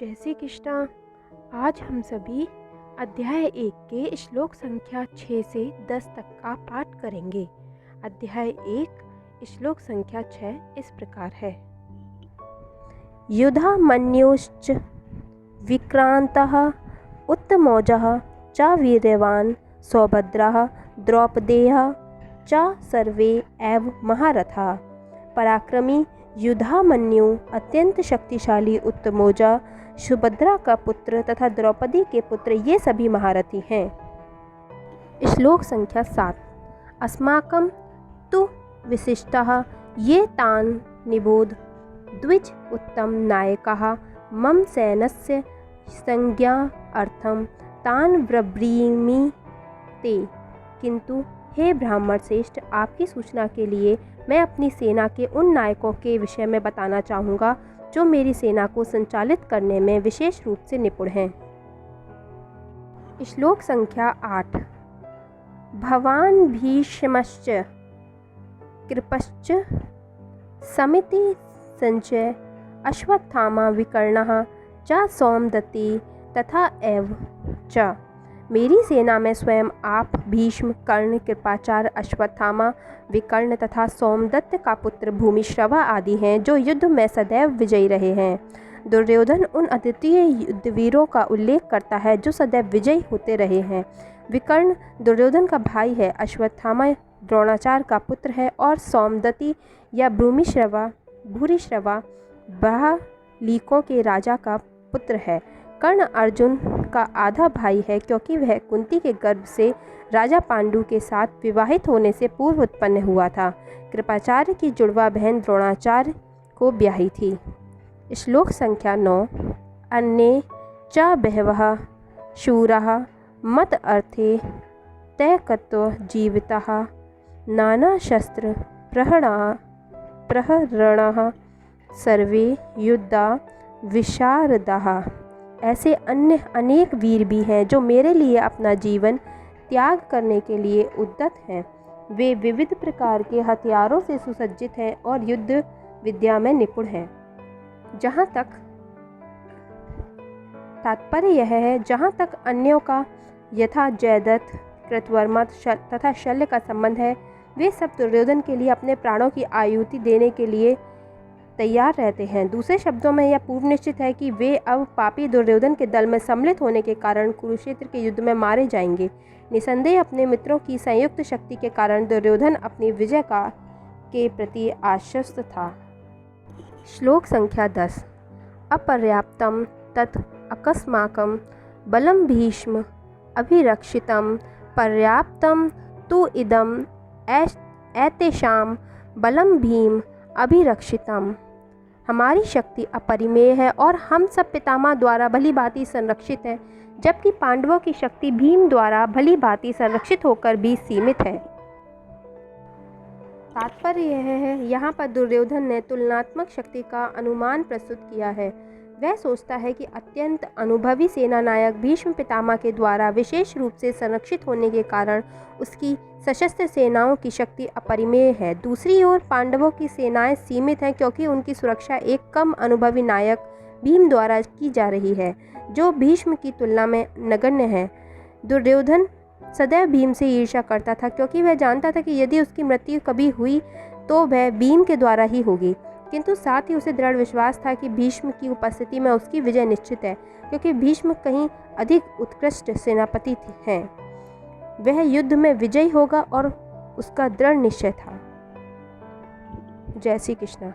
जय श्री कृष्णा। आज हम सभी अध्याय 1 के श्लोक संख्या 6 से 10 तक का पाठ करेंगे। अध्याय 1 श्लोक संख्या 6 इस प्रकार है। युधामन्युश्च विक्रांतः उत्तमौजः च वीर्यवान् सौभद्रः द्रौपदेयः च सर्वे एव महारथाः। पराक्रमी युधामन्यु अत्यंत शक्तिशाली उत्तमौजा सुभद्रा का पुत्र तथा द्रौपदी के पुत्र ये सभी महारथी हैं। श्लोक संख्या 7। अस्माकं तु विशिष्टः ये तान् निबोध द्विज उत्तम नायकाः मम सैन्यस्य संज्ञा अर्थम तान् ब्रवीमि ते। किंतु हे ब्राह्मण श्रेष्ठ, आपकी सूचना के लिए मैं अपनी सेना के उन नायकों के विषय में बताना चाहूँगा जो मेरी सेना को संचालित करने में विशेष रूप से निपुण हैं। श्लोक संख्या 8। भवान् भीष्मश्च कृपश्च समिति संजय अश्वत्थामा विकर्णः च सौमदत्ति तथा एव च। मेरी सेना में स्वयं आप, भीष्म, कर्ण, कृपाचार्य, अश्वत्थामा, विकर्ण तथा सोमदत्त का पुत्र भूमिश्रवा आदि हैं जो युद्ध में सदैव विजयी रहे हैं। दुर्योधन उन अद्वितीय युद्धवीरों का उल्लेख करता है जो सदैव विजयी होते रहे हैं। विकर्ण दुर्योधन का भाई है, अश्वत्थामा द्रोणाचार्य का पुत्र है और सोमदत्ति या भूरिश्रवा बहलीकों के राजा का पुत्र है। कर्ण अर्जुन का आधा भाई है क्योंकि वह कुंती के गर्भ से राजा पांडु के साथ विवाहित होने से पूर्व उत्पन्न हुआ था। कृपाचार्य की जुड़वा बहन द्रोणाचार्य को ब्याही थी। श्लोक संख्या 9। अन्ये च बहवः शूराः मत अर्थे तैकत्व जीविताः नाना शस्त्र प्रहरणाः सर्वे युद्धा विशारदाः। ऐसे अन्य अनेक वीर भी हैं जो मेरे लिए अपना जीवन त्याग करने के लिए उद्यत हैं। वे विविध प्रकार के हथियारों से सुसज्जित हैं और युद्ध विद्या में निपुण हैं। जहाँ तक तात्पर्य यह है, जहाँ तक अन्यों का यथा जयद्रथ, कृतवर्मा तथा शल्य का संबंध है, वे सब दुर्योधन के लिए अपने प्राणों की आहुति देने के लिए तैयार रहते हैं। दूसरे शब्दों में यह पूर्व निश्चित है कि वे अब पापी दुर्योधन के दल में सम्मिलित होने के कारण कुरुक्षेत्र के युद्ध में मारे जाएंगे। निसंदेह अपने मित्रों की संयुक्त शक्ति के कारण दुर्योधन अपनी विजय के प्रति आश्वस्त था। श्लोक संख्या 10। अपर्याप्तम तत् अकस्माकं बलं भीष्म अभिरक्षितं पर्याप्तं तु इदं एतेषां बलं भीम अभिरक्षितम्। हमारी शक्ति अपरिमेय है और हम सब पितामह द्वारा भली भांति संरक्षित हैं, जबकि पांडवों की शक्ति भीम द्वारा भली भांति संरक्षित होकर भी सीमित है। तात्पर्य यह है, यहाँ पर दुर्योधन ने तुलनात्मक शक्ति का अनुमान प्रस्तुत किया है। वह सोचता है कि अत्यंत अनुभवी सेना नायक भीष्म पितामह के द्वारा विशेष रूप से संरक्षित होने के कारण उसकी सशस्त्र सेनाओं की शक्ति अपरिमेय है। दूसरी ओर पांडवों की सेनाएं सीमित हैं क्योंकि उनकी सुरक्षा एक कम अनुभवी नायक भीम द्वारा की जा रही है, जो भीष्म की तुलना में नगण्य है। दुर्योधन सदैव भीम से ईर्ष्या करता था क्योंकि वह जानता था कि यदि उसकी मृत्यु कभी हुई तो वह भीम के द्वारा ही होगी, किंतु साथ ही उसे दृढ़ विश्वास था कि भीष्म की उपस्थिति में उसकी विजय निश्चित है, क्योंकि भीष्म कहीं अधिक उत्कृष्ट सेनापति हैं। वह युद्ध में विजयी होगा और उसका दृढ़ निश्चय था। जय श्री कृष्ण।